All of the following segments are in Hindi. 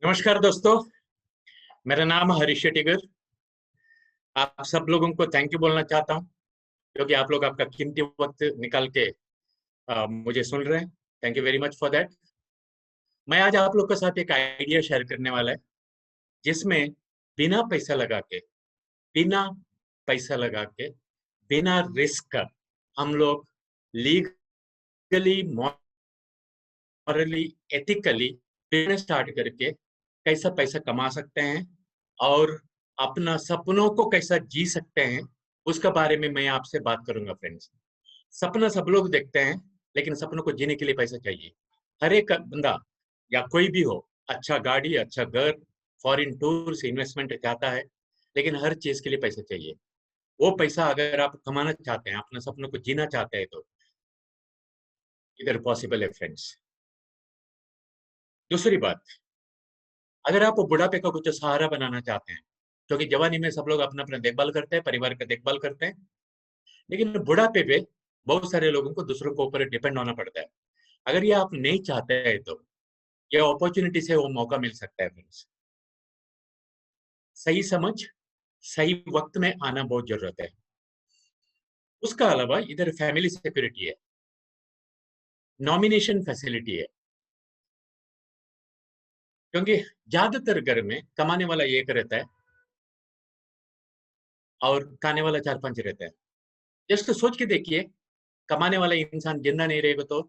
नमस्कार दोस्तों, मेरा नाम हरीश शेट्टीगर। आप सब लोगों को थैंक यू बोलना चाहता हूं क्योंकि आप लोग आपका कीमती वक्त निकाल के मुझे सुन रहे हैं। Thank you very much for that. मैं आज आप लोग के साथ एक आइडिया शेयर करने वाला है जिसमें बिना पैसा लगा के बिना पैसा लगा के बिना रिस्क का हम लोग legally morally ethically business start करके कैसा पैसा कमा सकते हैं और अपना सपनों को कैसा जी सकते हैं, उसके बारे में मैं आपसे बात करूंगा फ्रेंड्स। सपना सब लोग देखते हैं, लेकिन सपनों को जीने के लिए पैसा चाहिए। हर एक बंदा या कोई भी हो, अच्छा गाड़ी, अच्छा घर, फॉरेन टूर से इन्वेस्टमेंट चाहता है, लेकिन हर चीज के लिए पैसा चाहिए। वो पैसा अगर आप कमाना चाहते हैं, अपने सपनों को जीना चाहते हैं, तो इधर पॉसिबल है फ्रेंड्स। दूसरी बात, अगर आप बुढ़ापे का कुछ सहारा बनाना चाहते हैं, क्योंकि जवानी में सब लोग अपना अपना देखभाल करते हैं, परिवार का देखभाल करते हैं, लेकिन बुढ़ापे पे बहुत सारे लोगों को दूसरों के ऊपर डिपेंड होना पड़ता है। अगर ये आप नहीं चाहते हैं, तो ये अपॉर्चुनिटी से वो मौका मिल सकता है फ्रेंड्स। सही समझ सही वक्त में आना बहुत जरूरत है। उसका अलावा इधर फैमिली सिक्योरिटी है, नॉमिनेशन फैसिलिटी है, क्योंकि ज्यादातर घर में कमाने वाला एक रहता है और खाने वाला चार पांच रहता है। जस्ट सोच के देखिए, कमाने वाला इंसान जिंदा नहीं रहेगा तो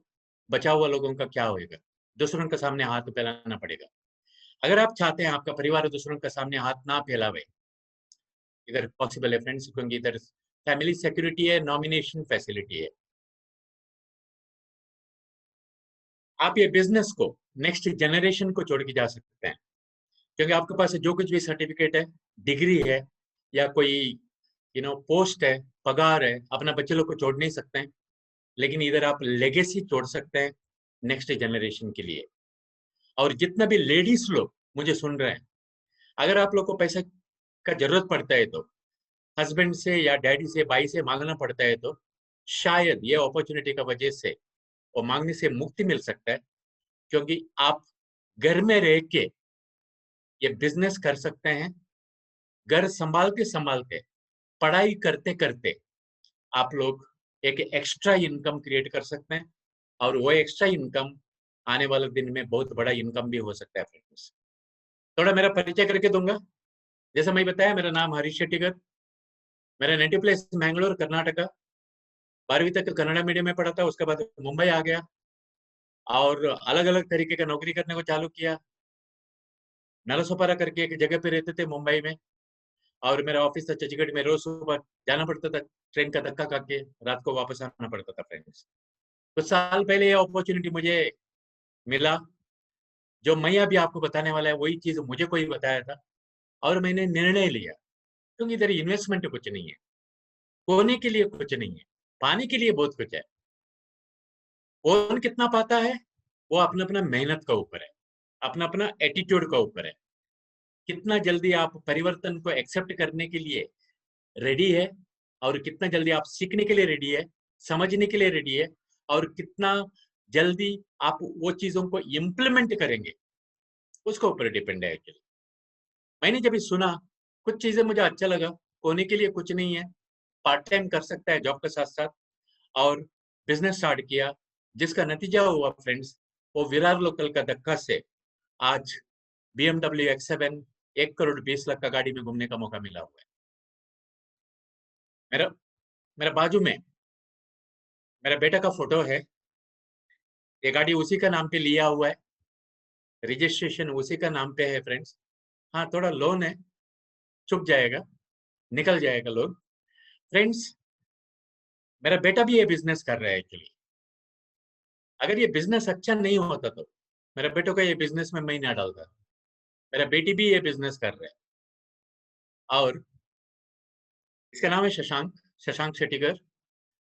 बचा हुआ लोगों का क्या होएगा? दूसरों के सामने हाथ फैलाना पड़ेगा। अगर आप चाहते हैं आपका परिवार दूसरों के सामने हाथ ना फैलावे, इधर पॉसिबल है फ्रेंड्स, क्योंकि इधर फैमिली सिक्योरिटी है, नॉमिनेशन फैसिलिटी है। आप ये बिजनेस को नेक्स्ट जनरेशन को छोड़ के जा सकते हैं, क्योंकि आपके पास जो कुछ भी सर्टिफिकेट है, डिग्री है, या कोई पोस्ट है, पगार है, अपना बच्चे लोग को छोड़ नहीं सकते हैं, लेकिन इधर आप लेगेसी छोड़ सकते हैं नेक्स्ट जनरेशन के लिए। और जितना भी लेडीज लोग मुझे सुन रहे हैं, अगर आप लोग को पैसा का जरूरत पड़ता है, तो हस्बैंड से या डैडी से, भाई से मांगना पड़ता है, तो शायद ये अपॉर्चुनिटी का वजह से वो मांगने से मुक्ति मिल सकता है, क्योंकि आप घर में रह के ये बिजनेस कर सकते हैं। घर संभालते संभालते, पढ़ाई करते करते आप लोग एक एक्स्ट्रा इनकम क्रिएट कर सकते हैं, और वो एक्स्ट्रा इनकम आने वाले दिन में बहुत बड़ा इनकम भी हो सकता है फ्रेंड्स। थोड़ा मेरा परिचय करके दूंगा। जैसा मैं बताया, मेरा नाम हरीश शेट्टीगर। मेरा नेटिव प्लेस मैंगलोर, कर्नाटका। 12वीं तक कन्नड़ा मीडियम में पढ़ा था, उसके बाद मुंबई आ गया और अलग अलग तरीके का नौकरी करने को चालू किया। नलसोपारा करके एक जगह पे रहते थे मुंबई में, और मेरा ऑफिस था चंडीगढ़ में। रोज सुबह जाना पड़ता था, ट्रेन का धक्का खा के रात को वापस आना पड़ता था फ्रेंड्स। कुछ साल पहले ये अपॉर्चुनिटी मुझे मिला। जो मैं अभी आपको बताने वाला है, वही चीज मुझे कोई बताया था, और मैंने निर्णय लिया, क्योंकि इधर इन्वेस्टमेंट कुछ नहीं है, खोने के लिए कुछ नहीं है, पाने के लिए बहुत कुछ है। कौन कितना पाता है, वो अपना अपना मेहनत का ऊपर है, अपना अपना एटीट्यूड का ऊपर है। कितना जल्दी आप परिवर्तन को एक्सेप्ट करने के लिए रेडी है, और कितना जल्दी आप सीखने के लिए रेडी है, समझने के लिए रेडी है, और कितना जल्दी आप वो चीजों को इम्प्लीमेंट करेंगे, उसके ऊपर डिपेंड है एक्चुअली। मैंने जब सुना, कुछ चीजें मुझे अच्छा लगा। होने के लिए कुछ नहीं है, पार्ट टाइम कर सकता है जॉब के साथ साथ, और बिजनेस स्टार्ट किया, जिसका नतीजा हुआ फ्रेंड्स, वो विरार लोकल का धक्का से आज BMW X7 1 करोड़ 20 लाख का गाड़ी में घूमने का मौका मिला हुआ है। मेरा मेरा बाजू में मेरा बेटा का फोटो है। ये गाड़ी उसी का नाम पे लिया हुआ है, रजिस्ट्रेशन उसी का नाम पे है फ्रेंड्स। हाँ, थोड़ा लोन है, चुक जाएगा, निकल जाएगा लोन फ्रेंड्स। मेरा बेटा भी ये बिजनेस कर रहा है एक्चुअली। अगर ये बिजनेस अच्छा नहीं होता, तो मेरा बेटों का ये बिजनेस में मैं ना डालता। मेरा बेटी भी ये बिजनेस कर रहा है, और इसका नाम है Shashank, Shashank Shettigar.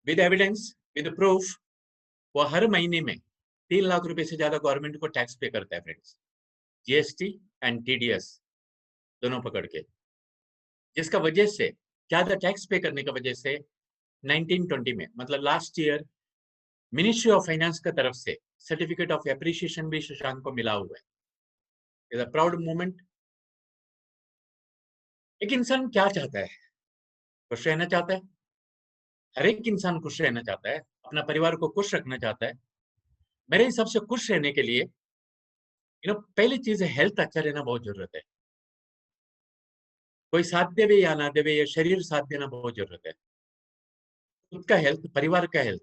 With evidence, with proof, वो हर महीने में 3 लाख रुपए से ज्यादा गवर्नमेंट को टैक्स पे करता है फ्रेंड्स, जीएसटी एंड टीडीएस दोनों पकड़ के। जिसका वजह से, ज्यादा टैक्स पे करने की वजह से, 1920 में, मतलब last year, ministry of finance की तरफ से सर्टिफिकेट ऑफ एप्रिसिएशन भी शशांक को मिला हुआ है। Is a proud moment. एक इंसान क्या चाहता है? खुश रहना चाहता है। हर एक इंसान खुश रहना चाहता है, अपना परिवार को खुश रखना चाहता है। मेरे हिसाब से खुश रहने के लिए पहली चीज है हेल्थ अच्छा रहना बहुत जरूरत है। कोई साथ देवे या ना देवे, ये शरीर साथ देना बहुत जरूरत है। खुद का हेल्थ, परिवार का हेल्थ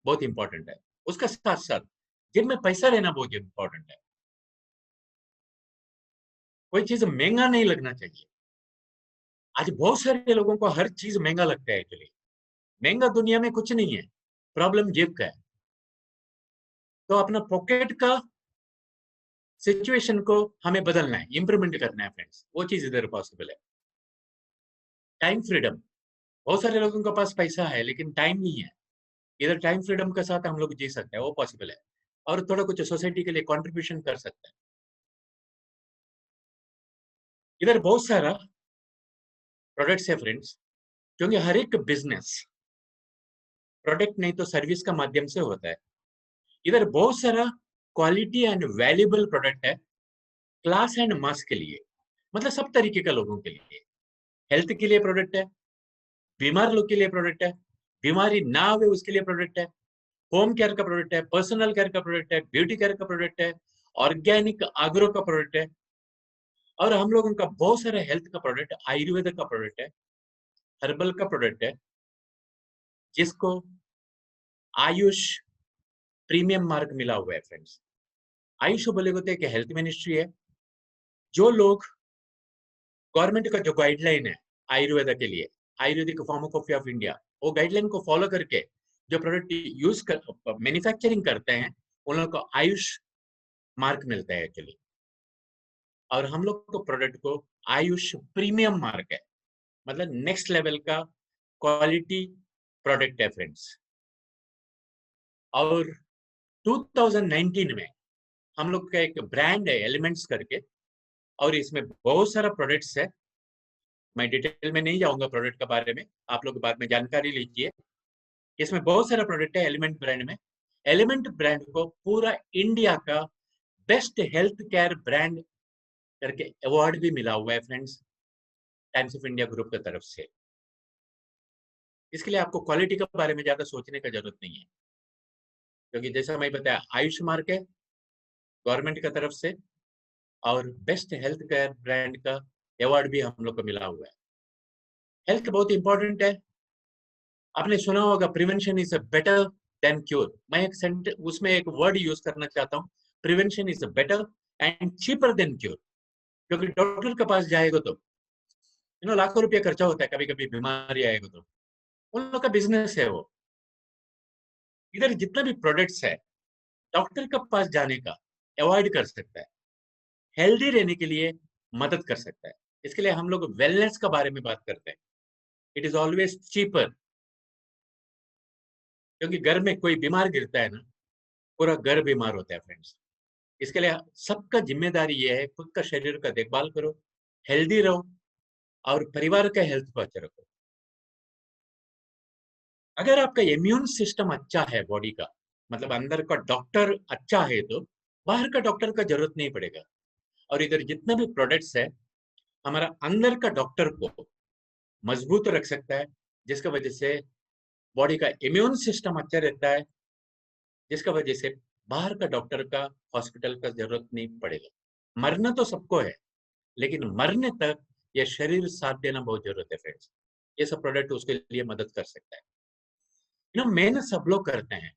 बहुत इंपॉर्टेंट है। उसका साथ साथ जेब में पैसा रहना बहुत इंपॉर्टेंट है। कोई चीज महंगा नहीं लगना चाहिए। आज बहुत सारे लोगों को हर चीज महंगा लगता है। एक्चुअली महंगा दुनिया में कुछ नहीं है, प्रॉब्लम जेब का है। तो अपना पॉकेट का सिचुएशन को हमें बदलना है, इंप्रूवमेंट करना है फ्रेंड्स। वो चीज इधर पॉसिबल है। टाइम फ्रीडम, बहुत सारे लोगों के पास पैसा है लेकिन टाइम नहीं है। इधर टाइम फ्रीडम के साथ हम लोग जी सकते हैं, वो पॉसिबल है। और थोड़ा कुछ सोसाइटी के लिए कंट्रीब्यूशन कर सकते हैं। इधर बहुत सारा प्रोडक्ट्स है फ्रेंड्स, क्योंकि हर एक बिजनेस प्रोडक्ट नहीं तो सर्विस का माध्यम से होता है। इधर बहुत सारा क्वालिटी एंड वैल्यूबल प्रोडक्ट है, क्लास एंड मास के लिए, मतलब सब तरीके का लोगों के लिए। हेल्थ के लिए प्रोडक्ट है, बीमार लोग के लिए प्रोडक्ट है, बीमारी ना आवे उसके लिए प्रोडक्ट है, होम केयर का प्रोडक्ट है, पर्सनल केयर का प्रोडक्ट है, ब्यूटी केयर का प्रोडक्ट है, ऑर्गेनिक एग्रो का प्रोडक्ट है। और हम लोगों का बहुत सारा हेल्थ का प्रोडक्ट, आयुर्वेद का प्रोडक्ट है, हर्बल का प्रोडक्ट है, जिसको आयुष प्रीमियम मार्क मिला हुआ है फ्रेंड्स। आयुष बोले होते हैं कि हेल्थ मिनिस्ट्री है। जो लोग गवर्नमेंट का जो गाइडलाइन है आयुर्वेद के लिए, आयुर्वेदिक फार्माकोपी ऑफ इंडिया, वो गाइडलाइन को फॉलो करके जो प्रोडक्ट यूज कर मैन्युफैक्चरिंग करते हैं, उन लोगों को आयुष मार्क मिलता है एक्चुअली। और हम लोग को प्रोडक्ट को आयुष प्रीमियम मार्क है, मतलब नेक्स्ट लेवल का क्वालिटी प्रोडक्ट है फ्रेंड्स। और 2019 में हम लोग का एक ब्रांड है एलिमेंट्स करके, और इसमें बहुत सारा प्रोडक्ट्स है। मैं डिटेल में नहीं जाऊंगा प्रोडक्ट के बारे में, आप लोग बाद में जानकारी लीजिए। इसमें बहुत सारा प्रोडक्ट है एलिमेंट ब्रांड में। एलिमेंट ब्रांड को पूरा इंडिया का बेस्ट हेल्थ केयर ब्रांड करके अवार्ड भी मिला हुआ है friends, times of India group की तरफ से। इसके लिए आपको क्वालिटी के बारे में ज्यादा सोचने का जरूरत नहीं है, क्योंकि जैसा मैं बताया आयुष मार्क है गवर्नमेंट की तरफ से, और बेस्ट हेल्थ केयर ब्रांड का अवार्ड भी हम लोग को मिला हुआ है। हेल्थ बहुत इंपॉर्टेंट है। आपने सुना होगा prevention is better than cure. मैं एक सेंटेंस उसमें एक वर्ड यूज करना चाहता हूँ, prevention is better and cheaper than cure. क्योंकि डॉक्टर के पास जाएगा तो लाखों रुपया खर्चा होता है, कभी कभी बीमारी आएगा तो उन लोग का बिजनेस है वो। इधर जितना भी प्रोडक्ट्स है, डॉक्टर के पास जाने का अवॉइड कर सकता है, हेल्दी रहने के लिए मदद कर सकता है। इसके लिए हम लोग वेलनेस के बारे में बात करते हैं। इट इज ऑलवेज चीपर, क्योंकि घर में कोई बीमार गिरता है ना, पूरा घर बीमार होता है फ्रेंड्स। इसके लिए सबका जिम्मेदारी ये है, खुद का शरीर का देखभाल करो, हेल्दी रहो, और परिवार का हेल्थ को अच्छा रखो। अगर आपका इम्यून सिस्टम अच्छा है बॉडी का, मतलब अंदर का डॉक्टर अच्छा है, तो बाहर का डॉक्टर का जरूरत नहीं पड़ेगा। और इधर जितने भी प्रोडक्ट्स है, हमारा अंदर का डॉक्टर को मजबूत रख सकता है, जिसका वजह से बॉडी का इम्यून सिस्टम अच्छा रहता है, जिसका वजह से बाहर का डॉक्टर का, हॉस्पिटल का जरूरत नहीं पड़ेगा। मरना तो सबको है, लेकिन मरने तक ये शरीर साथ देना बहुत जरूरत है फ्रेंड्स। ये सब प्रोडक्ट उसके लिए मदद कर सकता है। मेहनत सब लोग करते हैं,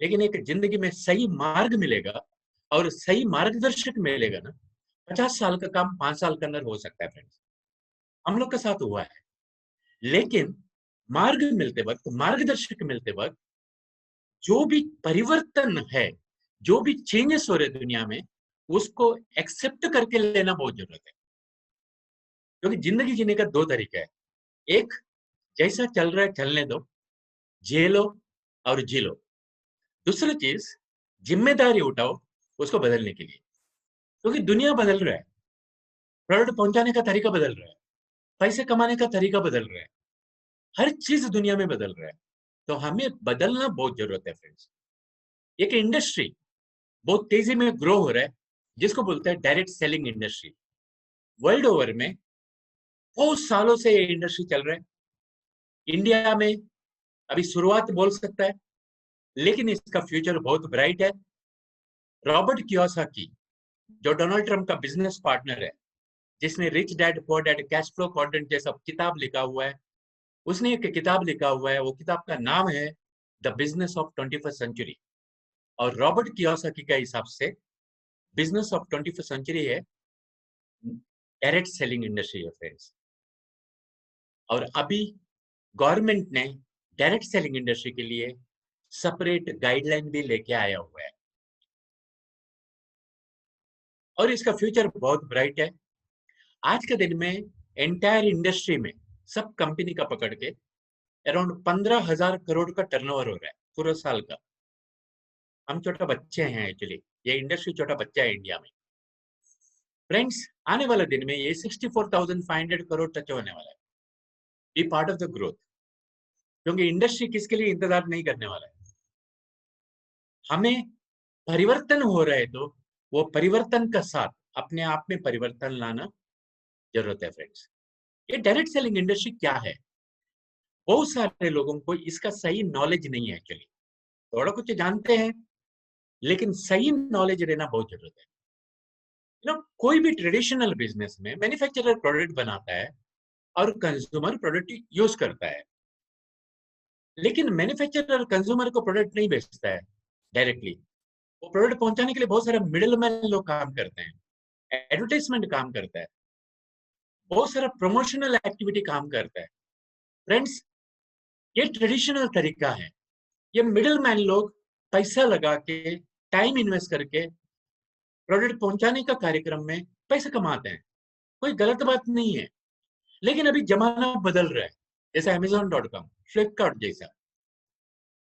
लेकिन एक जिंदगी में सही मार्ग मिलेगा और सही मार्गदर्शक मिलेगा ना, 50 साल का काम 5 साल के अंदर हो सकता है फ्रेंड्स। हम लोग के साथ हुआ है। लेकिन मार्ग मिलते वक्त, मार्गदर्शक मिलते वक्त, जो भी परिवर्तन है, जो भी चेंजेस हो रहे दुनिया में, उसको एक्सेप्ट करके लेना बहुत जरूरत है। क्योंकि जिंदगी जीने का दो तरीका है। एक, जैसा चल रहा है चलने दो, झेलो और जी लो। दूसरी चीज, जिम्मेदारी उठाओ उसको बदलने के लिए। क्योंकि दुनिया बदल रहा है, प्रोडक्ट पहुंचाने का तरीका बदल रहा है, पैसे कमाने का तरीका बदल रहा है, हर चीज दुनिया में बदल रहा है। तो हमें बदलना बहुत जरूरत है फ्रेंड्स। एक इंडस्ट्री बहुत तेजी में ग्रो हो रहा है, जिसको बोलते हैं direct selling industry. World over में बहुत सालों से ये इंडस्ट्री चल रहा है। इंडिया में अभी शुरुआत बोल सकता है, लेकिन इसका फ्यूचर बहुत ब्राइट है। रॉबर्ट कियोसाकी, जो डोनाल्ड ट्रंप का बिजनेस पार्टनर है, जिसने rich dad poor dad cash flow quadrant जैसा किताब लिखा हुआ है, उसने एक किताब लिखा हुआ है। वो किताब का नाम है the business of 21st century. और रॉबर्ट कियोसाकी के हिसाब से बिजनेस ऑफ 21st सेंचुरी है डायरेक्ट सेलिंग इंडस्ट्री है फ्रेंड्स। और अभी गवर्नमेंट ने डायरेक्ट सेलिंग इंडस्ट्री के लिए सेपरेट गाइडलाइन भी लेके आया हुआ है, और इसका फ्यूचर बहुत ब्राइट है। आज के दिन में एंटायर इंडस्ट्री में सब कंपनी का पकड़ के अराउंड 15,000 करोड़ का टर्नओवर हो रहा है पूरे साल का। हम छोटा बच्चे हैं एक्चुअली, ये इंडस्ट्री छोटा बच्चा है इंडिया में। फ्रेंड्स, आने वाले दिन में ये 64,500 करोड़ टच होने वाला है। Be part of the growth, क्योंकि इंडस्ट्री किसके लिए इंतजार नहीं करने वाला है। हमें परिवर्तन हो रहा है, तो वो परिवर्तन का साथ अपने आप में परिवर्तन लाना जरूरत है फ्रेंड्स। ये डायरेक्ट सेलिंग इंडस्ट्री क्या है, बहुत सारे लोगों को इसका सही नॉलेज नहीं है एक्चुअली। थोड़ा कुछ जानते हैं, लेकिन सही नॉलेज रहना बहुत जरूरत है। कोई भी ट्रेडिशनल बिजनेस में मैन्युफैक्चरर प्रोडक्ट बनाता है और कंज्यूमर प्रोडक्ट यूज करता है, लेकिन मैन्युफैक्चरर कंज्यूमर को प्रोडक्ट नहीं बेचता है डायरेक्टली। वो प्रोडक्ट पहुंचाने के लिए बहुत सारे मिडिल मैन लोग काम करते हैं, एडवर्टाइजमेंट काम करता है, बहुत सारा प्रमोशनल एक्टिविटी काम करता है। फ्रेंड्स, ये ट्रेडिशनल तरीका है। ये मिडिल मैन लोग पैसा लगा के, टाइम इन्वेस्ट करके प्रोडक्ट पहुंचाने का कार्यक्रम में पैसा कमाते हैं। कोई गलत बात नहीं है, लेकिन अभी जमाना बदल रहा है। जैसे Amazon.com, फ्लिपकार्ट जैसा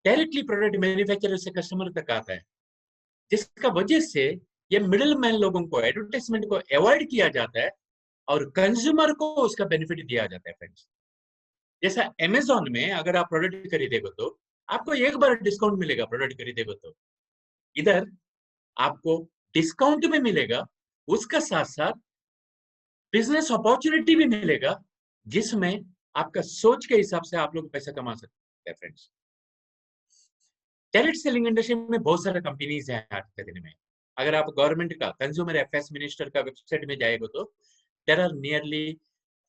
डायरेक्टली प्रोडक्ट मैन्युफैक्चरर से कस्टमर तक आता है, जिसका वजह से ये मिडिल मैन लोगों को, एडवर्टाइजमेंट को अवॉइड किया जाता है और कंज्यूमर को उसका बेनिफिट दिया जाता है फ्रेंड्स। जैसा Amazon में अगर आप प्रोडक्ट खरीदेगा तो आपको एक बार डिस्काउंट मिलेगा, प्रोडक्ट खरीदेगा तो इधर आपको डिस्काउंट भी मिलेगा, उसका साथ साथ बिजनेस अपॉर्चुनिटी भी मिलेगा, जिसमें आपका सोच के हिसाब से आप लोग पैसा कमा सकते हैं फ्रेंड्स। डायरेक्ट सेलिंग इंडस्ट्री में बहुत सारे कंपनीज हैं आज के दिन में। अगर आप गवर्नमेंट का कंज्यूमर अफेयर्स मिनिस्टर का वेबसाइट में जाएगा तो there are nearly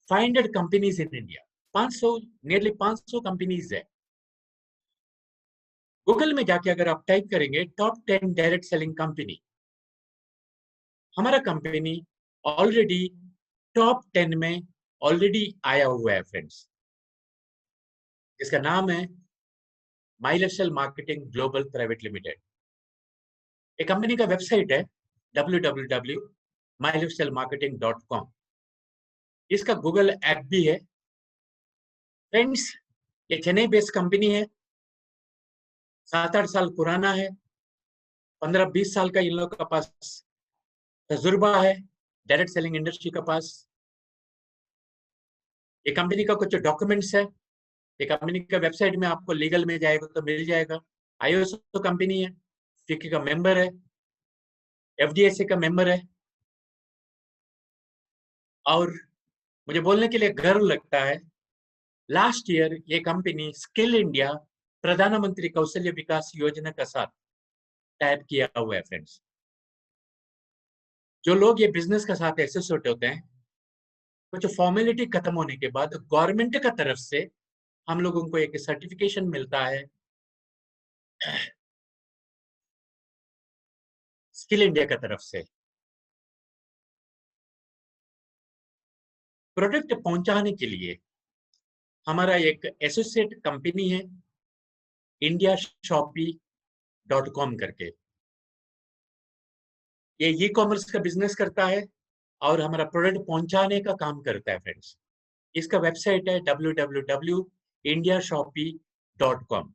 500 companies in India. 500, nearly 500 companies है। गूगल में जाके अगर आप टाइप करेंगे टॉप 10 डायरेक्ट सेलिंग कंपनी, हमारा कंपनी ऑलरेडी टॉप 10 में ऑलरेडी आया हुआ है फ्रेंड्स। इसका नाम है my lifestyle marketing global private limited. ये कंपनी का वेबसाइट है www.mylifestylemarketing.com। इसका गूगल ऐप भी है फ्रेंड्स। ये चेन्नई बेस्ड कंपनी है, 7-8 साल पुराना है, 15-20 साल का इन लोग का पास तजुर्बा है डायरेक्ट सेलिंग इंडस्ट्री का पास। ये कंपनी का कुछ डॉक्यूमेंट्स है, ये कंपनी का वेबसाइट में आपको लीगल में जाएगा तो मिल जाएगा। आईएसओ कंपनी है, फिक्की का मेंबर है, एफडीएसए का मेंबर है। और मुझे बोलने के लिए गर्व लगता है, लास्ट ईयर ये कंपनी स्किल इंडिया प्रधानमंत्री कौशल्य विकास योजना का साथ टाइप किया हुआ है फ्रेंड्स। जो लोग ये बिजनेस के साथ एसोसिएट होते हैं, कुछ फॉर्मेलिटी खत्म होने के बाद गवर्नमेंट का तरफ से हम लोगों को एक सर्टिफिकेशन मिलता है स्किल इंडिया का तरफ से। प्रोडक्ट पहुंचाने के लिए हमारा एक एसोसिएट कंपनी है indiashopee.com करके। ये ई कॉमर्स का बिजनेस करता है और हमारा प्रोडक्ट पहुंचाने का काम करता है फ्रेंड्स। इसका वेबसाइट है www.indiashopee.com।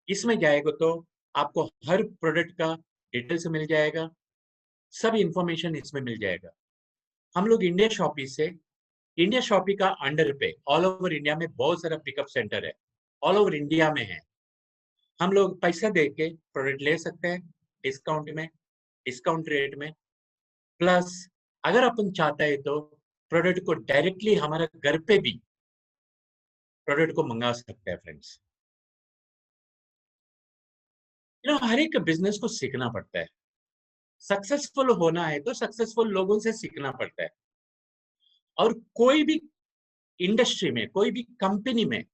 इसमें जाएगा तो आपको हर प्रोडक्ट का डिटेल्स मिल जाएगा, सब इंफॉर्मेशन इसमें मिल जाएगा। हम लोग इंडिया शॉपी का अंडर पे ऑल ओवर इंडिया में बहुत सारा पिकअप सेंटर है, ऑल ओवर इंडिया में है। हम लोग पैसा दे के प्रोडक्ट ले सकते हैं डिस्काउंट में, डिस्काउंट रेट में। प्लस अगर अपन चाहते हैं तो प्रोडक्ट को डायरेक्टली हमारे घर पे भी प्रोडक्ट को मंगा सकते हैं फ्रेंड्स। हर एक बिजनेस को सीखना पड़ता है। सक्सेसफुल होना है तो सक्सेसफुल लोगों से सीखना पड़ता है। और कोई भी इंडस्ट्री में, कोई भी कंपनी में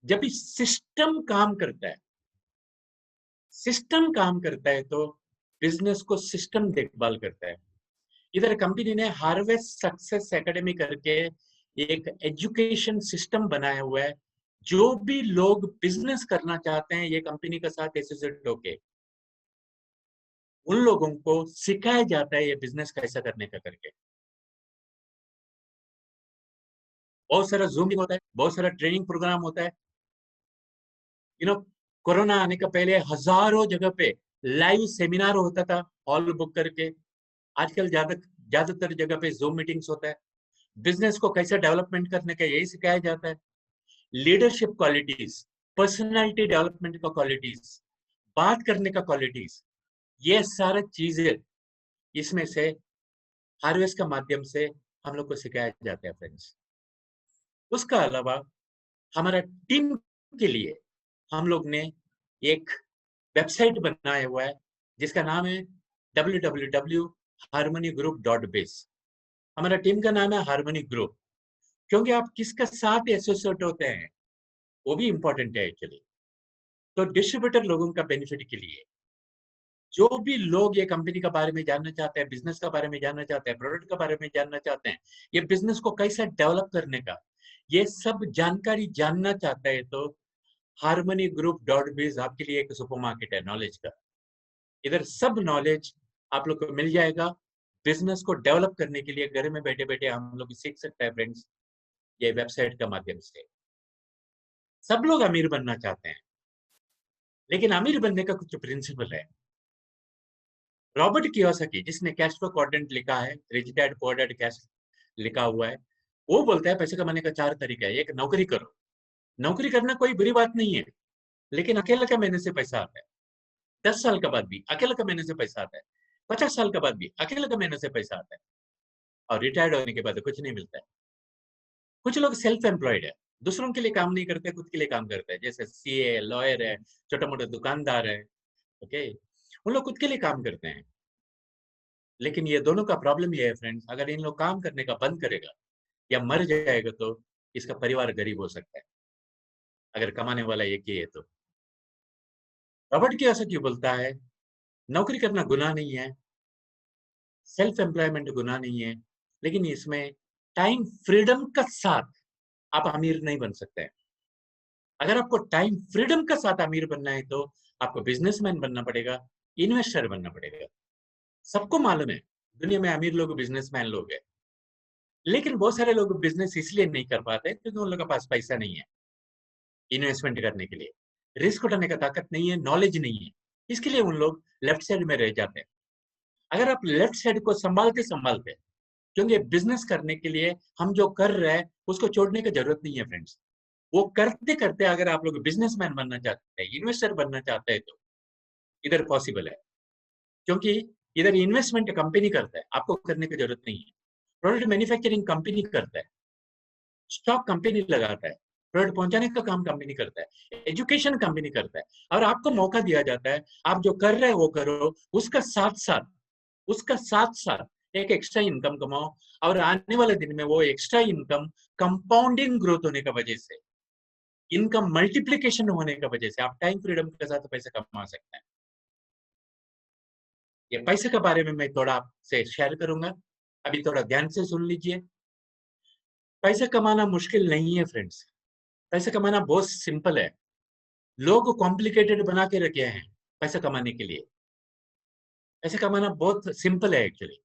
जब भी सिस्टम काम करता है तो बिजनेस को सिस्टम देखभाल करता है। इधर कंपनी ने हार्वेस्ट सक्सेस एकेडमी करके एक एजुकेशन सिस्टम बनाया हुआ है। जो भी लोग बिजनेस करना चाहते हैं ये कंपनी के साथ एसोसिएट होके, उन लोगों को सिखाया जाता है ये बिजनेस कैसा करने का करके। बहुत सारा जूमिंग होता है, बहुत सारा ट्रेनिंग प्रोग्राम होता है। कोरोना आने का पहले हजारों जगह पे लाइव सेमिनार होता था हॉल बुक करके। आजकल ज्यादातर जगह पे जूम मीटिंग्स होता है। बिजनेस को कैसे डेवलपमेंट करने का यही सिखाया जाता है। लीडरशिप क्वालिटीज, पर्सनालिटी डेवलपमेंट का क्वालिटीज, बात करने का क्वालिटीज, ये सारा चीजें इसमें से हार्वेस्ट का माध्यम से हम लोग को सिखाया जाता है फ्रेंड्स। उसका अलावा हमारा टीम के लिए हम लोग ने एक वेबसाइट बनाया हुआ है जिसका नाम है www.harmonygroup.biz। हमारा टीम का नाम है हार्मनी ग्रुप। क्योंकि आप किसका साथ एसोसिएट होते हैं वो भी इंपॉर्टेंट है एक्चुअली। तो डिस्ट्रीब्यूटर लोगों का बेनिफिट के लिए जो भी लोग ये कंपनी के बारे में जानना चाहते हैं, बिजनेस के बारे में जानना चाहते हैं, प्रोडक्ट के बारे में जानना चाहते हैं, ये बिजनेस को कैसा डेवलप करने का, ये सब जानकारी जानना चाहता है तो हार्मनी ग्रुप डॉट बीज आपके लिए एक सुपरमार्केट है नॉलेज का। इधर सब नॉलेज आप लोग को मिल जाएगा। बिजनेस को डेवलप करने के लिए घर में बैठे बैठे हम लोग सीख सकते हैं फ्रेंड्स, ये वेबसाइट के माध्यम से। सब लोग अमीर बनना चाहते हैं, लेकिन अमीर बनने का कुछ प्रिंसिपल है। रॉबर्ट कियोसाकी जिसने कैश फ्लो क्वाड्रेंट लिखा है, rich dad poor dad cash लिखा हुआ है, वो बोलता है पैसे कमाने का 4 तरीका है। एक, नौकरी करो। नौकरी करना कोई बुरी बात नहीं है, लेकिन अकेला का महीने से पैसा आता है। 10 साल के बाद भी अकेला का महीने से पैसा आता है। 50 साल के बाद भी अकेला का महीने से पैसा आता है। और रिटायर्ड होने के बाद कुछ नहीं मिलता है। कुछ लोग सेल्फ एम्प्लॉयड है, दूसरों के लिए काम नहीं करते, खुद के लिए काम करते हैं। जैसे सीए, लॉयर है, छोटा मोटा दुकानदार है। ओके, उन लोग खुद के लिए काम करते हैं। लेकिन ये दोनों का प्रॉब्लम ये है फ्रेंड्स, अगर इन लोग काम करने का बंद करेगा या मर जाएगा तो इसका परिवार गरीब हो सकता है, अगर कमाने वाला एक ही है तो। रॉबर्ट कियोसाकी बोलता है नौकरी करना गुनाह नहीं है, सेल्फ एम्प्लॉयमेंट गुनाह नहीं है, लेकिन इसमें टाइम फ्रीडम का साथ आप अमीर नहीं बन सकते हैं। अगर आपको टाइम फ्रीडम का साथ अमीर बनना है तो आपको बिजनेसमैन बनना पड़ेगा, इन्वेस्टर बनना पड़ेगा। सबको मालूम है दुनिया में अमीर लोग बिजनेसमैन लोग हैं, लेकिन बहुत सारे लोग बिजनेस इसलिए नहीं कर पाते क्योंकि उन लोगों के पास पैसा नहीं है इन्वेस्टमेंट करने के लिए, रिस्क उठाने का ताकत नहीं है, नॉलेज नहीं है। इसके लिए उन लोग लेफ्ट साइड में रह जाते हैं। अगर आप लेफ्ट साइड को संभालते संभालते, क्योंकि बिजनेस करने के लिए हम जो कर रहे हैं उसको छोड़ने की जरूरत नहीं है फ्रेंड्स। वो करते करते अगर आप लोग बिजनेसमैन बनना चाहते हैं, इन्वेस्टर बनना चाहते हैं तो इधर पॉसिबल है। क्योंकि इधर इन्वेस्टमेंट कंपनी करता है, आपको करने की जरूरत नहीं है। प्रोडक्ट मैन्युफैक्चरिंग कंपनी करता है, स्टॉक कंपनी लगाता है, प्रोडक्ट पहुंचाने का काम कंपनी करता है, एजुकेशन कंपनी करता है। और आपको मौका दिया जाता है आप जो कर रहे हो वो करो, उसका साथ साथ एक एक्स्ट्रा इनकम कमाओ। और आने वाले दिन में वो एक्स्ट्रा इनकम कंपाउंडिंग ग्रोथ होने का वजह से, इनकम मल्टीप्लीकेशन होने का वजह से आप टाइम फ्रीडम के साथ पैसे कमा सकते हैं। ये पैसे के बारे में मैं थोड़ा आपसे शेयर करूंगा, अभी थोड़ा ध्यान से सुन लीजिए। पैसे कमाना मुश्किल नहीं है फ्रेंड्स, पैसे कमाना बहुत सिंपल है। लोग कॉम्प्लिकेटेड बना के रखे हैं पैसे कमाने के लिए। पैसे कमाना बहुत सिंपल है एक्चुअली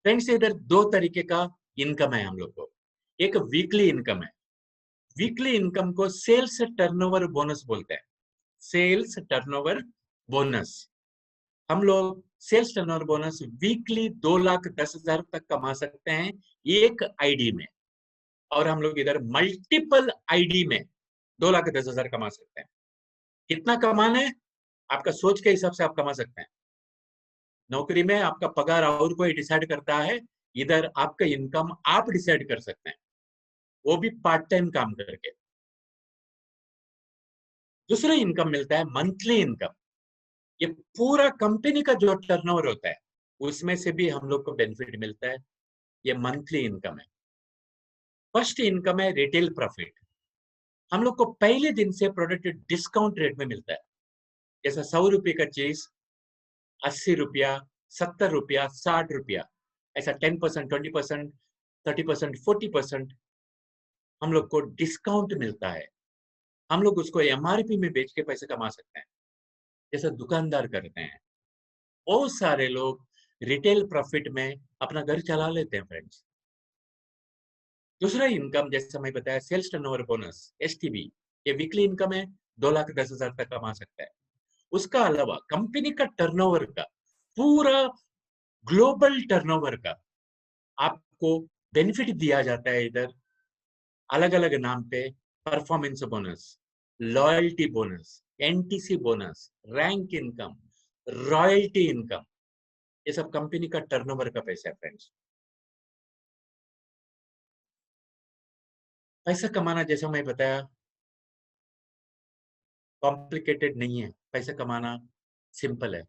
फ्रेंड्स। इधर 2 तरीके का इनकम है हम लोग को। एक वीकली इनकम है। वीकली इनकम को सेल्स टर्नओवर बोनस बोलते हैं। सेल्स टर्नओवर बोनस, हम लोग सेल्स टर्नओवर बोनस वीकली 2,10,000 तक कमा सकते हैं एक आईडी में। और हम लोग इधर मल्टीपल आईडी में 2,10,000 कमा सकते हैं। कितना कमाना है आपका सोच के हिसाब से आप कमा सकते हैं। नौकरी में आपका पगार और कोई डिसाइड करता है, इधर आपका इनकम आप डिसाइड कर सकते हैं, वो भी पार्ट टाइम काम करके। दूसरा इनकम मिलता है मंथली इनकम। ये पूरा कंपनी का जो टर्नओवर होता है उसमें से भी हम लोग को बेनिफिट मिलता है, ये मंथली इनकम है। फर्स्ट इनकम है रिटेल प्रॉफिट। हम लोग को पहले दिन से प्रोडक्ट डिस्काउंट रेट में मिलता है। जैसा 100 रुपए का चीज 80 रुपया, 70 रुपया, 60 रुपया, ऐसा 10%, 20%, 30%, 40% हम लोग को डिस्काउंट मिलता है। हम लोग उसको एमआरपी में बेच के पैसे कमा सकते हैं, जैसे दुकानदार करते हैं। बहुत सारे लोग रिटेल प्रॉफिट में अपना घर चला लेते हैं फ्रेंड्स। दूसरा इनकम जैसे मैं बताया सेल्स टर्नओवर बोनस, एसटीबी, ये वीकली इनकम है, 2,10,000 तक कमा सकता है। उसका अलावा कंपनी का टर्नओवर का पूरा ग्लोबल टर्नओवर का आपको बेनिफिट दिया जाता है इधर, अलग अलग नाम पे। Performance bonus, loyalty bonus, NTC bonus, rank income, royalty income, ये सब कंपनी का टर्नओवर का पैसा है फ्रेंड्स। पैसा कमाना जैसा मैं बताया कॉम्प्लिकेटेड नहीं है, पैसा कमाना सिंपल है।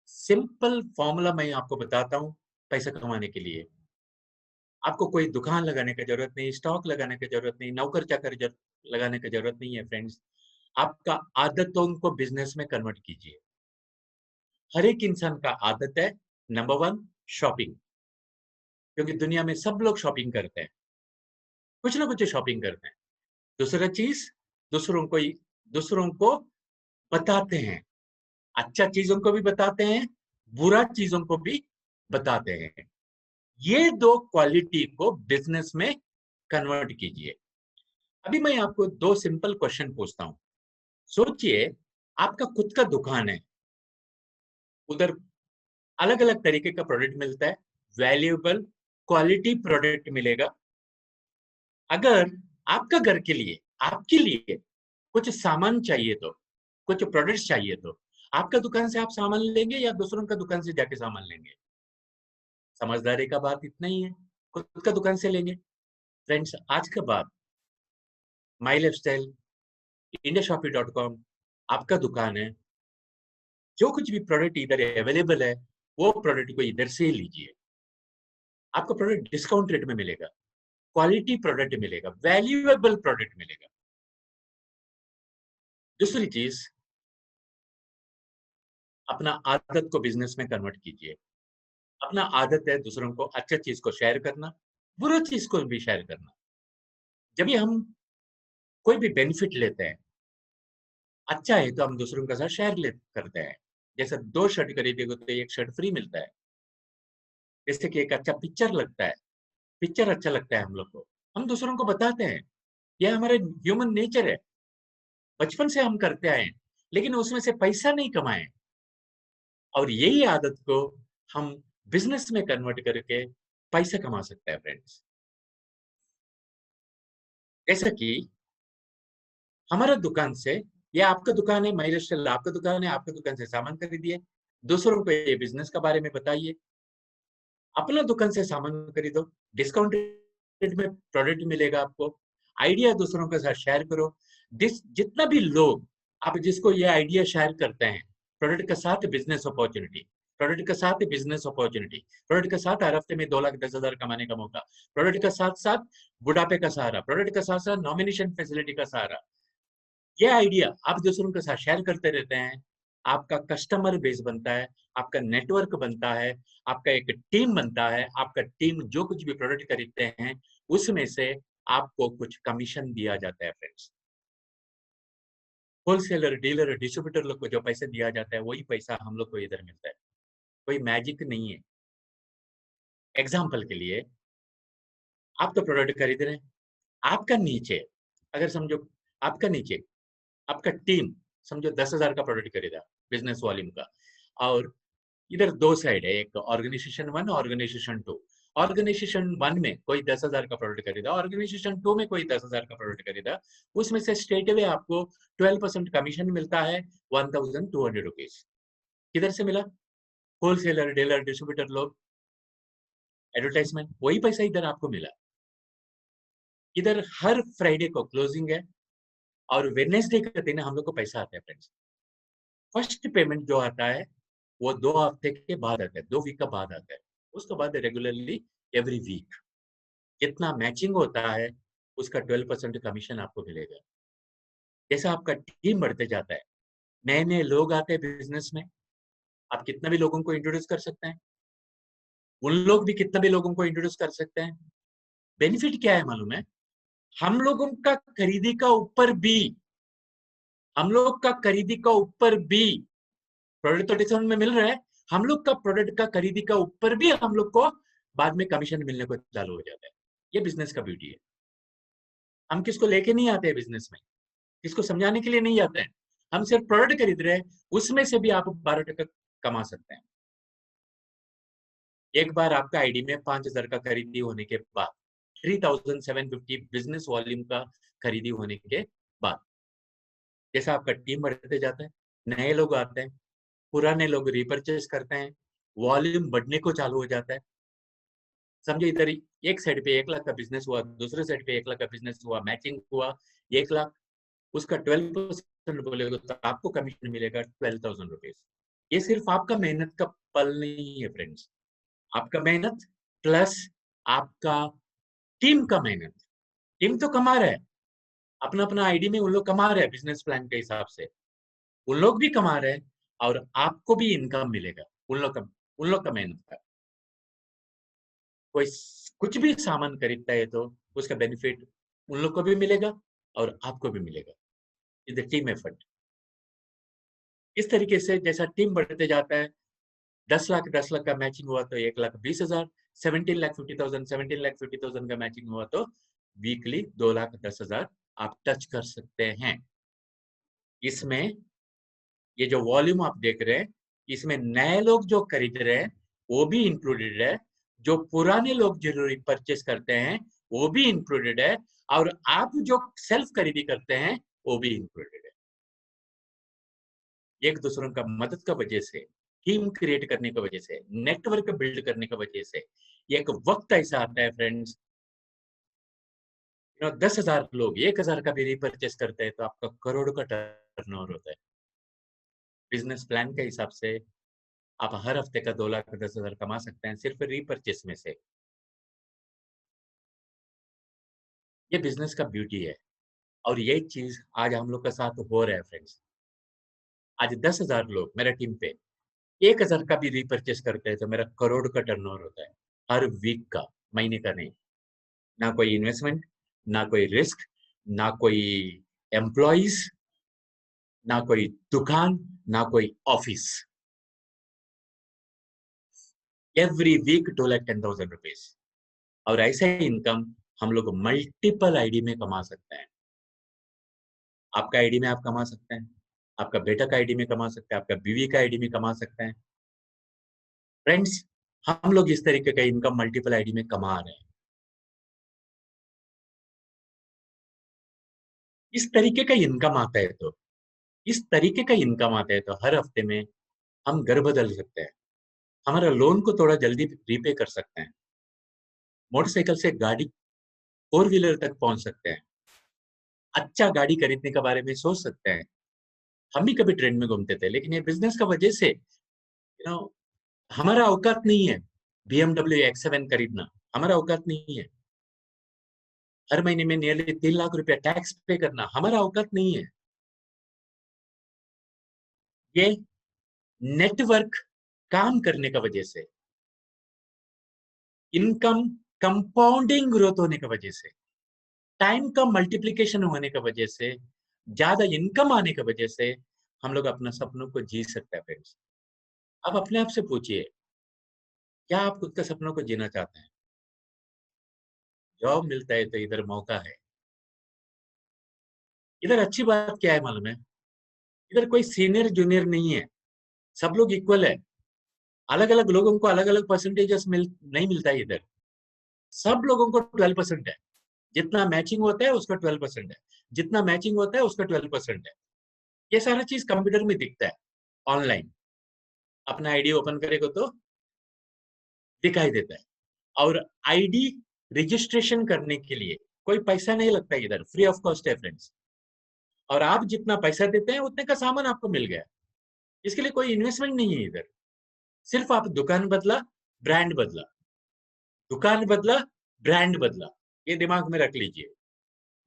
सिंपल फॉर्मूला मैं आपको बताता हूँ पैसा कमाने के लिए। आपको कोई दुकान लगाने की जरूरत नहीं, स्टॉक लगाने की जरूरत नहीं, नौकर चाकर लगाने की जरूरत नहीं है फ्रेंड्स। आपका आदतों को बिजनेस में कन्वर्ट कीजिए। हर एक इंसान का आदत है नंबर 1 शॉपिंग, क्योंकि दुनिया में सब लोग शॉपिंग करते हैं, कुछ ना कुछ शॉपिंग करते हैं। दूसरा चीज, दूसरों को दूसरों को बताते हैं, अच्छा चीजों को भी बताते हैं, बुरा चीजों को भी बताते हैं। ये दो क्वालिटी को बिजनेस में कन्वर्ट कीजिए। अभी मैं आपको दो सिंपल क्वेश्चन पूछता हूं। सोचिए आपका खुद का दुकान है, उधर अलग अलग तरीके का प्रोडक्ट मिलता है, वैल्यूएबल क्वालिटी प्रोडक्ट मिलेगा। अगर आपका घर के लिए, आपके लिए कुछ सामान चाहिए तो, कुछ प्रोडक्ट्स चाहिए तो आपका दुकान से आप सामान लेंगे या दूसरों का दुकान से जाके सामान लेंगे? समझदारी का बात इतना ही है, खुद का दुकान से लेंगे। फ्रेंड्स आज का बात माई लाइफ स्टाइल, indiashopee.com आपका दुकान है। जो कुछ भी प्रोडक्ट इधर अवेलेबल है वो प्रोडक्ट को इधर से ही लीजिए। आपको प्रोडक्ट डिस्काउंट रेट में मिलेगा, क्वालिटी प्रोडक्ट मिलेगा, वैल्यूएबल प्रोडक्ट मिलेगा। दूसरी चीज, अपना आदत को बिजनेस में कन्वर्ट कीजिए। अपना आदत है दूसरों को अच्छा चीज को शेयर करना, बुरा चीज को भी शेयर करना। जब भी हम कोई भी बेनिफिट लेते हैं, अच्छा है तो हम दूसरों के साथ शेयर करते हैं। जैसे 2 शर्ट खरीदेंगे तो एक शर्ट फ्री मिलता है। जैसे कि एक अच्छा पिक्चर लगता है, पिक्चर अच्छा लगता है हम लोग को, हम दूसरों को बताते हैं। यह हमारे ह्यूमन नेचर है, बचपन से हम करते आए हैं, लेकिन उसमें से पैसा नहीं कमाए। और यही आदत को हम बिजनेस में कन्वर्ट करके पैसा कमा सकते हैं फ्रेंड्स। जैसा कि हमारा दुकान से, या आपका दुकान है महिला स्टाइल, आपका दुकान है, आपका दुकान से सामान खरीदिए, दूसरों को ये बिजनेस के बारे में बताइए। अपना दुकान से सामान खरीदो, डिस्काउंट रेट में प्रोडक्ट मिलेगा आपको। आइडिया दूसरों के साथ शेयर करो। जितना भी लोग आप जिसको ये आइडिया शेयर करते हैं, प्रोडक्ट के साथ बिजनेस अपॉर्चुनिटी, प्रोडक्ट के साथ बिजनेस अपॉर्चुनिटी, प्रोडक्ट के साथ हर हफ्ते में 2,10,000 कमाने का मौका, प्रोडक्ट के साथ साथ बुढ़ापे का सहारा, प्रोडक्ट के साथ साथ नॉमिनेशन फैसिलिटी का सहारा। ये आइडिया आप दूसरों के साथ शेयर करते रहते हैं, आपका कस्टमर बेस बनता है, आपका नेटवर्क बनता है, आपका एक टीम बनता है। आपका टीम जो कुछ भी प्रोडक्ट खरीदते हैं उसमें से आपको कुछ कमीशन दिया जाता है फ्रेंड्स। होलसेलर, डीलर, डिस्ट्रीब्यूटर लोग को जो पैसे दिया जाता है वही पैसा हम लोग को इधर मिलता है। कोई मैजिक नहीं है। एग्जाम्पल के लिए आप तो प्रोडक्ट खरीद रहे हैं, आपका नीचे, अगर समझो आपका नीचे आपका टीम समझो 10,000 का प्रोडक्ट खरीदा बिजनेस वॉल्यूम का, और इधर दो साइड है, एक ऑर्गेनाइजेशन 1, ऑर्गेनाइजेशन 2। ऑर्गेनाइजेशन 1 में कोई 10,000 का प्रोडक्ट खरीदा, ऑर्गेनाइजेशन 2 में कोई 10,000 का प्रोडक्ट खरीदा, उसमें से स्ट्रेट अवे आपको 12% कमीशन मिलता है, 1,200 रुपीज। किधर से मिला? होलसेलर, डीलर, डिस्ट्रीब्यूटर लोग, एडवर्टाइजमेंट, वही पैसा इधर आपको मिला। इधर हर फ्राइडे को क्लोजिंग है और वेडनेसडे के दिन हम लोग को पैसा आता है फ्रेंड्स। फर्स्ट पेमेंट जो आता है वो 2 हफ्ते के बाद आता है, 2 वीक का बाद आता है। उसके बाद रेगुलरली एवरी वीक जितना मैचिंग होता है उसका 12% कमीशन आपको मिलेगा। जैसा आपका टीम बढ़ते जाता है, नए-नए लोग आते हैं बिज़नेस में, आप कितना भी लोगों को इंट्रोड्यूस कर सकते हैं, उन लोग भी कितना भी लोगों को इंट्रोड्यूस कर सकते हैं। बेनिफिट क्या है मालूम है? हम लोगों का खरीदी का ऊपर भी प्रोडक्ट तो डिस्काउंट में मिल रहा है, हम लोग का प्रोडक्ट का खरीदी का ऊपर भी हम लोग को बाद में कमीशन मिलने को चालू हो जाता है। ये बिज़नेस का ब्यूटी है। हम किसको लेके नहीं आते हैं बिज़नेस में, किसको समझाने के लिए नहीं आते हैं। हम सिर्फ प्रोडक्ट खरीद रहे हैं, उसमें से भी आप 12 टका कमा सकते हैं। एक बार आपका आईडी में 5,000 का खरीदी होने के बाद, 3,750 बिजनेस वॉल्यूम का खरीदी होने के बाद, जैसा आपका टीम बढ़ते जाता है, नए लोग आते हैं, पुराने लोग रिपर्चेस करते हैं, वॉल्यूम बढ़ने को चालू हो जाता है। समझे, इधर एक साइड पे 1 लाख का बिजनेस हुआ, दूसरे साइड पे 1 लाख का बिजनेस हुआ, मैचिंग हुआ 1 लाख, उसका 12% बोलेगा तो आपको कमीशन मिलेगा 12,000 रुपीज। ये सिर्फ आपका मेहनत का पल नहीं है फ्रेंड्स, आपका मेहनत प्लस आपका टीम का मेहनत। टीम तो कमा रहा है, अपना अपना आईडी में उन लोग कमा रहे हैं बिजनेस प्लान के हिसाब से, उन लोग भी कमा रहे हैं और आपको भी इनकम मिलेगा उन लोग का मेहनत का। कोई कुछ भी सामान खरीदता है तो उसका बेनिफिट उन लोग को भी मिलेगा और आपको भी मिलेगा। Is team effort. इस तरीके से जैसा टीम बढ़ते जाता है, 10 लाख का मैचिंग हुआ तो 1,20,000, 17,50,000 का मैचिंग हुआ तो वीकली 2,10,000 आप टच कर सकते हैं। इसमें ये जो वॉल्यूम आप देख रहे हैं, इसमें नए लोग जो खरीद रहे हैं वो भी इंक्लूडेड है, जो पुराने लोग जरूरी परचेस करते हैं वो भी इंक्लूडेड है, और आप जो सेल्फ खरीदी करते हैं वो भी इंक्लूडेड है। एक दूसरों का मदद का वजह से, टीम क्रिएट करने की वजह से, नेटवर्क बिल्ड करने की वजह से एक वक्त ऐसा आता है फ्रेंड्स, 10,000 लोग 1,000 का भी रिपर्चेस करते हैं तो आपका करोड़ का टर्नओवर होता है। बिजनेस प्लान के हिसाब से आप हर हफ्ते का 2,10,000 कमा सकते हैं सिर्फ रिपर्चेस में से। ये बिजनेस का ब्यूटी है और ये चीज आज हम लोग के साथ हो रहा है फ्रेंड्स। आज 10,000 लोग मेरा टीम पे 1,000 का भी रिपर्चेस करते हैं तो मेरा करोड़ का टर्नओवर होता है हर वीक का, महीने का नहीं। ना कोई इन्वेस्टमेंट, ना कोई रिस्क, ना कोई एम्प्लॉइज, ना कोई दुकान, ना कोई ऑफिस। Every week 2,10,000 rupees. और ऐसे इनकम हम लोग मल्टीपल आईडी में कमा सकते हैं। आपका आईडी में आप कमा सकते हैं, आपका बेटा का आईडी में कमा सकते हैं, आपका बीवी का आईडी में कमा सकते हैं। फ्रेंड्स, हम लोग इस तरीके का इनकम मल्टीपल आईडी में कमा रहे हैं। इस तरीके का इनकम आता है तो हर हफ्ते में हम घर बदल सकते हैं, हमारा लोन को थोड़ा जल्दी रीपे कर सकते हैं, मोटरसाइकिल से गाड़ी 4 व्हीलर तक पहुंच सकते हैं, अच्छा गाड़ी खरीदने के बारे में सोच सकते हैं। हम भी कभी ट्रेंड में घूमते थे, लेकिन ये बिजनेस का वजह से नो हमारा औकात नहीं है BMW X7 खरीदना, हमारा औकात नहीं है। हर महीने में नियरली 3 लाख रुपया टैक्स पे करना, हमारा औकात नहीं है। ये नेटवर्क काम करने का वजह से, इनकम कंपाउंडिंग ग्रोथ होने की वजह से, टाइम का मल्टीप्लिकेशन होने की वजह से, ज्यादा इनकम आने की वजह से हम लोग अपना सपनों को जी सकते हैं फ्रेंड्स। अब अपने आप से पूछिए, क्या आप खुद के सपनों को जीना चाहते हैं? जॉब मिलता है तो इधर मौका है। इधर अच्छी बात क्या है मालूम है? इधर कोई सीनियर जूनियर नहीं है, सब लोग इक्वल है। अलग अलग लोगों को अलग अलग परसेंटेजेस नहीं मिलता है इधर। सब लोगों को 12% है। जितना मैचिंग होता है उसका 12% है, जितना मैचिंग होता है उसका 12% है। ये सारा चीज कंप्यूटर में दिखता है ऑनलाइन। अपना आईडी ओपन करेगा तो दिखाई देता है। और आईडी रजिस्ट्रेशन करने के लिए कोई पैसा नहीं लगता, इधर फ्री ऑफ कॉस्ट है फ्रेंड्स। और आप जितना पैसा देते हैं उतने का सामान आपको मिल गया। इसके लिए कोई इन्वेस्टमेंट नहीं है इधर। सिर्फ आप दुकान बदला, ब्रांड बदला, दुकान बदला, ब्रांड बदला, ये दिमाग में रख लीजिए।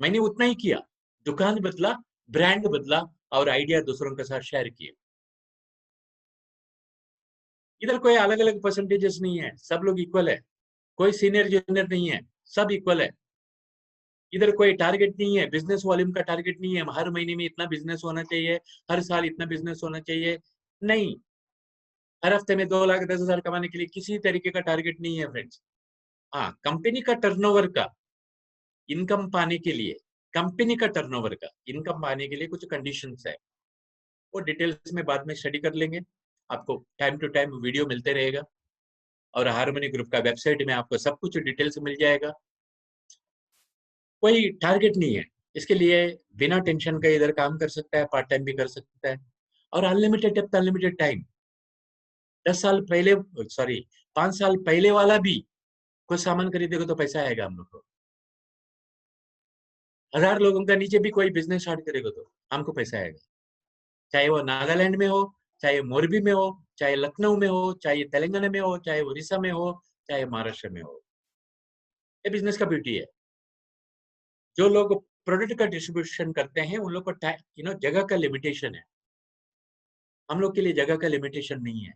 मैंने उतना ही किया, दुकान बदला, ब्रांड बदला और आइडिया दूसरों के साथ शेयर किए। इधर कोई अलग अलग परसेंटेजेस नहीं है, सब लोग इक्वल है। कोई सीनियर जूनियर नहीं है, सब इक्वल है। इधर कोई टारगेट नहीं है, बिजनेस वॉल्यूम का टारगेट नहीं है, हर महीने में इतना बिजनेस होना चाहिए, हर साल इतना बिजनेस होना चाहिए, नहीं। हर हफ्ते में 2,10,000 कमाने के लिए किसी तरीके का टारगेट नहीं है फ्रेंड्स। हाँ, कंपनी का टर्नओवर का इनकम पाने के लिए, कंपनी का टर्नओवर का इनकम पाने के लिए कुछ कंडीशंस है, वो डिटेल्स में बाद में स्टडी कर लेंगे। आपको टाइम टू टाइम वीडियो मिलते रहेगा और हार्मनी ग्रुप का वेबसाइट में आपको सब कुछ डिटेल्स मिल जाएगा। कोई टारगेट नहीं है, इसके लिए बिना टेंशन का इधर काम कर सकता है, पार्ट टाइम भी कर सकता है। और अनलिमिटेड डेप्थ, अनलिमिटेड टाइम। 10 साल पहले, सॉरी 5 साल पहले वाला भी कुछ सामान खरीदेगा तो पैसा आएगा हम लोग को। 1,000 लोगों का नीचे भी कोई बिजनेस स्टार्ट करेगा तो हमको पैसा आएगा। चाहे वो नागालैंड में हो, चाहे मोरबी में हो, चाहे लखनऊ में हो, चाहे तेलंगाना में हो, चाहे उड़ीसा में हो, चाहे महाराष्ट्र में हो। ये बिजनेस का ब्यूटी है। जो लोग प्रोडक्ट का डिस्ट्रीब्यूशन करते हैं उन लोग को जगह का लिमिटेशन है। हम लोग के लिए जगह का लिमिटेशन नहीं है,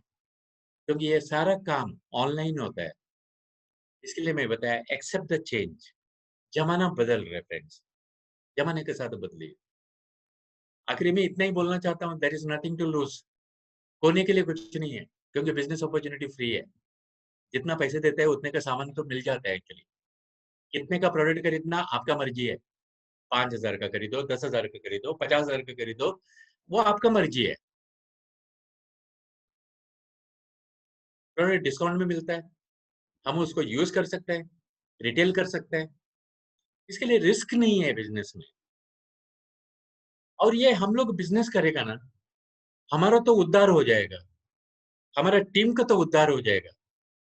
क्योंकि ये सारा काम ऑनलाइन होता है। इसके लिए मैं बताया, एक्सेप्ट द चेंज। जमाना बदल रहा है फ्रेंड्स, जमाने के साथ बदलिए। आखिरी में इतना ही बोलना चाहता हूँ, there is nothing to lose. खोने के लिए कुछ नहीं है, क्योंकि बिजनेस अपॉर्चुनिटी फ्री है। जितना पैसे देते हैं उतने का सामान तो मिल जाता है एक्चुअली। कितने का प्रोडक्ट खरीदना आपका मर्जी है। 5,000 का खरीदो, 10,000 का खरीदो, 50,000 का खरीदो, वो आपका मर्जी है। प्रोडक्ट डिस्काउंट में मिलता है, हम उसको यूज कर सकते हैं, रिटेल कर सकते हैं। इसके लिए रिस्क नहीं है बिजनेस में। और ये हम लोग बिजनेस करेगा ना, हमारा तो उद्धार हो जाएगा, हमारा टीम का तो उद्धार हो जाएगा।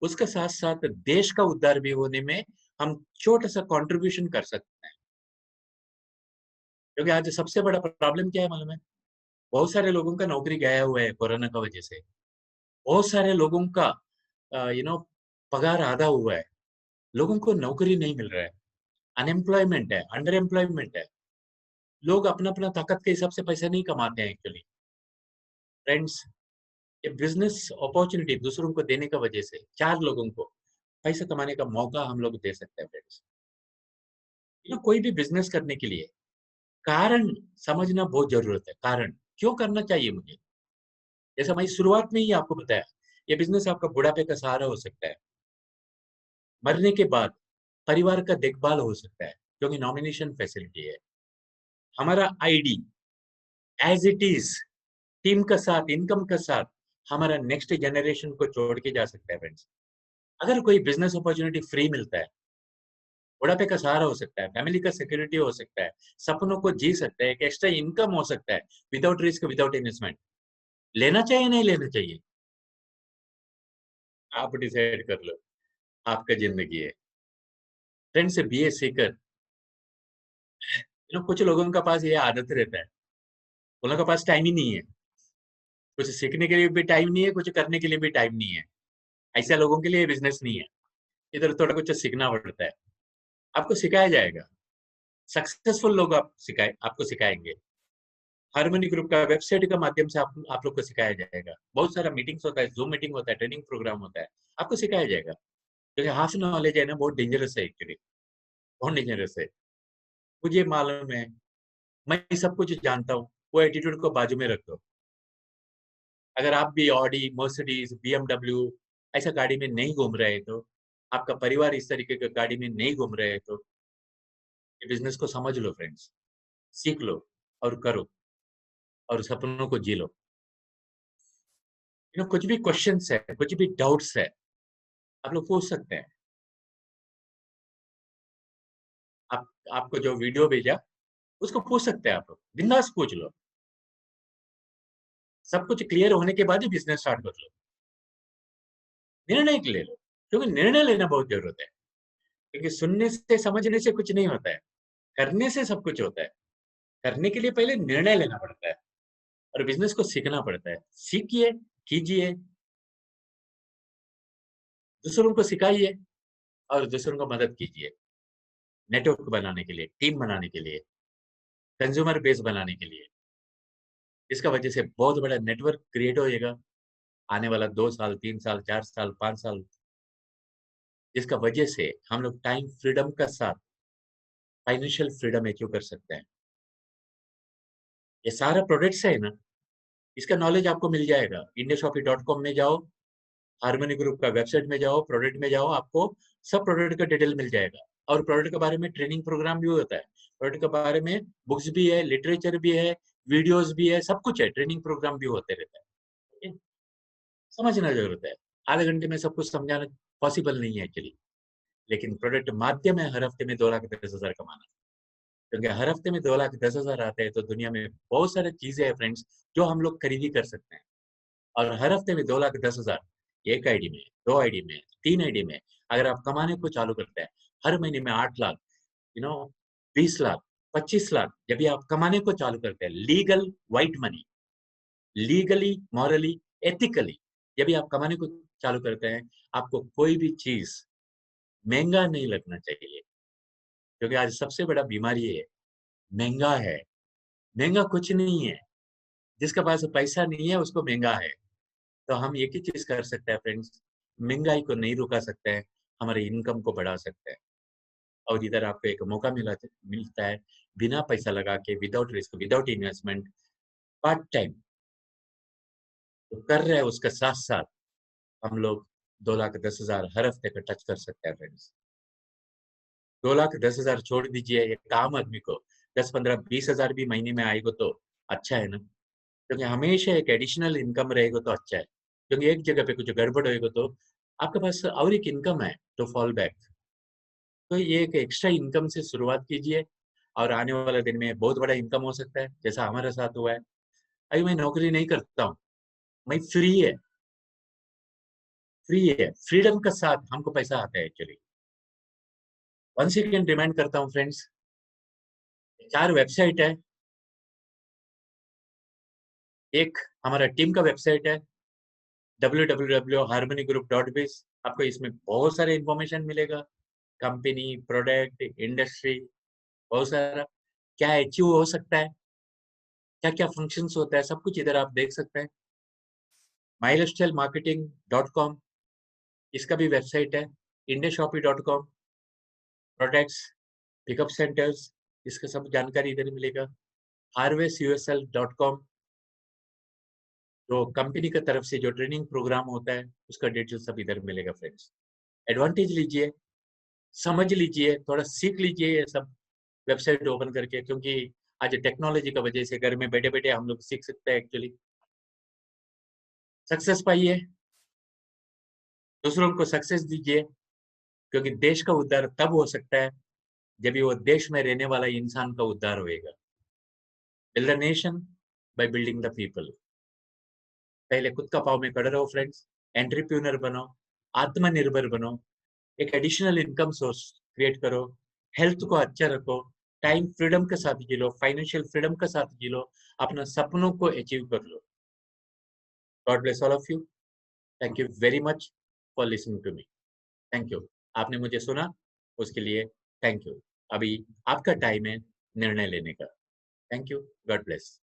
उसके साथ साथ देश का उद्धार भी होने में हम छोटा सा कंट्रीब्यूशन कर सकते हैं। क्योंकि आज सबसे बड़ा प्रॉब्लम क्या है मालूम है? बहुत सारे लोगों का नौकरी गया हुआ है कोरोना की वजह से। बहुत सारे लोगों का पगार आधा हुआ है। लोगों को नौकरी नहीं मिल रहा है, अनएम्प्लॉयमेंट है, अंडर एम्प्लॉयमेंट है। लोग अपना अपना ताकत के हिसाब से पैसे नहीं कमाते हैं एक्चुअली फ्रेंड्स। ये बिजनेस अपॉर्चुनिटी दूसरों को देने की वजह से 4 लोगों को पैसा कमाने का मौका हम लोग दे सकते हैं फ्रेंड्स। कोई भी बिजनेस करने के लिए कारण समझना बहुत जरूरत है। कारण क्यों करना चाहिए मुझे? जैसा मैं शुरुआत में ही आपको बताया, ये बिजनेस आपका बुढ़ापे का सहारा हो सकता है, मरने के बाद परिवार का देखभाल हो सकता है, क्योंकि नॉमिनेशन फैसिलिटी है। हमारा ID as it is team के साथ, इनकम के साथ हमारा नेक्स्ट जनरेशन को छोड़ के जा सकता है फ्रेंड्स। अगर कोई बिजनेस अपॉर्चुनिटी फ्री मिलता है, बुढ़ापे का सहारा हो सकता है, फैमिली का सिक्योरिटी हो सकता है, सपनों को जी सकते हैं, एक एक्स्ट्रा इनकम हो सकता है, विदाउट रिस्क, विदाउट इन्वेस्टमेंट। लेना चाहिए नहीं लेना चाहिए, आप डिसाइड कर लो, आपका जिंदगी है फ्रेंड। से बीए सीकर कुछ लोगों का पास ये आदत रहता है, उन लोगों के पास टाइम ही नहीं है। कुछ सीखने के लिए भी टाइम नहीं है, कुछ करने के लिए भी टाइम नहीं है। ऐसे लोगों के लिए बिजनेस नहीं है। इधर थोड़ा कुछ सीखना पड़ता है, आपको सिखाया जाएगा। सक्सेसफुल लोग आपको सिखाएंगे। हार्मनी ग्रुप का वेबसाइट के माध्यम से आप लोग को सिखाया जाएगा। बहुत सारा मीटिंग्स होता है, जूम मीटिंग होता है, ट्रेनिंग प्रोग्राम होता है, आपको सिखाया जाएगा। क्योंकि हाफ नॉलेज है ना, बहुत डेंजरस है एक्चुअली, बहुत डेंजरस है। मुझे मालूम है, मैं सब कुछ जानता हूँ, वो एटीट्यूड को बाजू में रख दो। अगर आप भी ऑडी, मर्सिडीज, बीएमडब्ल्यू ऐसा गाड़ी में नहीं घूम रहे तो, आपका परिवार इस तरीके की गाड़ी में नहीं घूम रहे तो, ये बिजनेस को समझ लो फ्रेंड्स, सीख लो और करो और सपनों को जी लो। कुछ भी क्वेश्चंस है, कुछ भी डाउट्स है, आप लोग पूछ सकते हैं। आपको जो वीडियो भेजा उसको पूछ सकते हैं, आप लोग बिंदास पूछ लो। सब कुछ क्लियर होने के बाद ही बिजनेस स्टार्ट कर लो। निर्णय ले लो, क्योंकि निर्णय लेना बहुत जरूरत है। क्योंकि सुनने से समझने से कुछ नहीं होता है, करने से सब कुछ होता है। करने के लिए पहले निर्णय लेना पड़ता है और बिजनेस को सीखना पड़ता है। सीखिए, कीजिए, दूसरों को सिखाइए और दूसरों को मदद कीजिए नेटवर्क बनाने के लिए, टीम बनाने के लिए, कंज्यूमर बेस बनाने के लिए। इसका वजह से बहुत बड़ा नेटवर्क क्रिएट होएगा आने वाला 2 साल, 3 साल, 4 साल, 5 साल, जिसका वजह से हम लोग टाइम फ्रीडम का साथ फाइनेंशियल फ्रीडम अचीव कर सकते हैं। ये सारा प्रोडक्ट्स है ना, इसका नॉलेज आपको मिल जाएगा। indiashopee.com में जाओ, हार्मनी ग्रुप का वेबसाइट में जाओ, प्रोडक्ट में जाओ, आपको सब प्रोडक्ट का डिटेल मिल जाएगा। और प्रोडक्ट के बारे में ट्रेनिंग प्रोग्राम भी होता है। प्रोडक्ट के बारे में बुक्स भी है, लिटरेचर भी है, वीडियोस भी है, सब कुछ है, ट्रेनिंग प्रोग्राम भी होते रहता है। ठीक है? समझना जरूरत है। आधे घंटे में सब कुछ समझाना पॉसिबल नहीं है एक्चुअली, लेकिन प्रोडक्ट माध्यम है हर हफ्ते में 2,10,000 कमाना। क्योंकि हर हफ्ते में 2,10,000 आते हैं तो दुनिया में बहुत सारी चीजें हैं फ्रेंड्स जो हम लोग खरीदी कर सकते हैं। और हर हफ्ते में 2,10,000 एक आईडी में, 2 आईडी में, 3 आईडी में अगर आप कमाने को चालू करते हैं, हर महीने में 8 लाख, 20 लाख, 25 लाख जब भी आप कमाने को चालू करते हैं, legal white money, legally, morally, ethically जब भी आप कमाने को चालू करते हैं, आपको कोई भी चीज महंगा नहीं लगना चाहिए। क्योंकि आज सबसे बड़ा बीमारी है, महंगा है। महंगा कुछ नहीं है, जिसके पास पैसा नहीं है उसको महंगा है। तो हम एक ही चीज कर सकते हैं फ्रेंड्स, महंगाई को नहीं रुका सकते हैं, हमारे इनकम को बढ़ा सकते हैं। और इधर आपको एक मौका मिलता है बिना पैसा लगा के, without risk, without investment, part time तो कर रहे हैं, उसके साथ साथ हम लोग 2,10,000 हर हफ्ते का टच कर सकते हैं फ्रेंड्स। 2,10,000 छोड़ दीजिए, एक आम आदमी को 10, 15, 20,000 भी महीने में आएगा तो अच्छा है ना। क्योंकि हमेशा एक एडिशनल इनकम रहेगा तो अच्छा है। क्योंकि एक जगह पे कुछ गड़बड़ होएगा तो आपके पास और एक इनकम है तो फॉल बैक। तो ये एक एक्स्ट्रा इनकम से शुरुआत कीजिए और आने वाले दिन में बहुत बड़ा इनकम हो सकता है, जैसा हमारे साथ हुआ है। अभी मैं नौकरी नहीं करता हूँ, मैं फ्री है, फ्रीडम के साथ हमको पैसा आता है एक्चुअली। वन सेकेंड रिमाइंड करता हूँ फ्रेंड्स, 4 वेबसाइट है। एक हमारा टीम का वेबसाइट है www.harmonygroup.biz। आपको इसमें बहुत सारे इंफॉर्मेशन मिलेगा, कंपनी, प्रोडक्ट, इंडस्ट्री, बहुत सारा क्या अचीव हो सकता है, क्या क्या फंक्शंस होता है, सब कुछ इधर आप देख सकते हैं। milestylemarketing.com इसका भी वेबसाइट है। indiashopee.com प्रोडक्ट्स, पिकअप सेंटर्स, इसका सब जानकारी इधर मिलेगा। harvestusl.com जो कंपनी की तरफ से जो ट्रेनिंग प्रोग्राम होता है उसका डिटेल सब इधर मिलेगा फ्रेंड्स। एडवांटेज लीजिए, समझ लीजिए, थोड़ा सीख लीजिए ये सब वेबसाइट ओपन करके, क्योंकि आज टेक्नोलॉजी की वजह से घर में बैठे बैठे हम लोग सीख सकते हैं एक्चुअली। सक्सेस पाइए, दूसरों को सक्सेस दीजिए, क्योंकि देश का उद्धार तब हो सकता है जब भी वो देश में रहने वाला इंसान का उद्धार होएगा। Build the nation by building the people. पहले खुद का पाँव में खड़े रहो फ्रेंड्स, एंटरप्रेन्योर बनो, आत्मनिर्भर बनो, एक एडिशनल इनकम सोर्स क्रिएट करो, हेल्थ को अच्छा रखो, टाइम फ्रीडम के साथ जी लो, फाइनेंशियल फ्रीडम के साथ जी लो, अपना सपनों को अचीव कर लो। God bless all of you. Thank you very much for listening to me. Thank you, आपने मुझे सुना उसके लिए थैंक यू। अभी आपका टाइम है निर्णय लेने का। Thank you, God bless.